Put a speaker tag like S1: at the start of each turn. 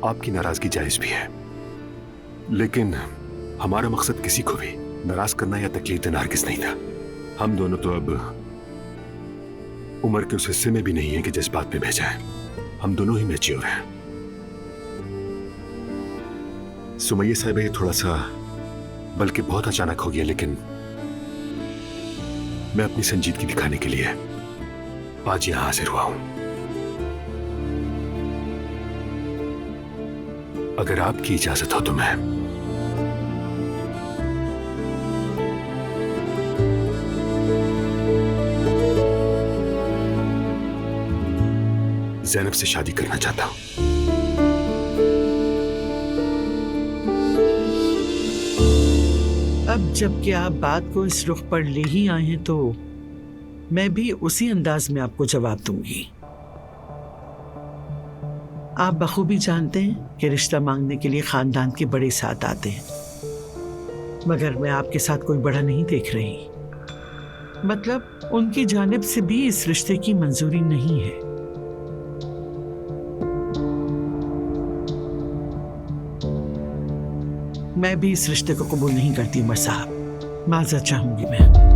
S1: आपकी नाराजगी जायज भी है, लेकिन हमारा मकसद किसी को भी नाराज करना या तकलीफ देना हरगिज नहीं था। हम दोनों तो अब उम्र के उस हिस्से में भी नहीं है कि जिस बात पे भेजा है। हम दोनों ही मैच्योर हैं। सुमैया साहिबा, ये थोड़ा सा बल्कि बहुत अचानक हो गया, लेकिन मैं अपनी संजीदगी दिखाने के लिए आज यहां हाजिर हुआ हूं। अगर आपकी इजाजत हो तो मैं ज़ैनब से शादी करना चाहता हूं।
S2: अब जबकि आप बात को इस रुख पर ले ही आए हैं तो मैं भी उसी अंदाज में आपको जवाब दूंगी। आप बखूबी जानते हैं कि रिश्ता मांगने के लिए खानदान के बड़े साथ आते हैं, मगर मैं आपके साथ कोई बड़ा नहीं देख रही। मतलब उनकी जानिब से भी इस रिश्ते की मंजूरी नहीं है। मैं भी इस रिश्ते को कबूल नहीं करती उमर साहब, माजरत चाहूंगी मैं।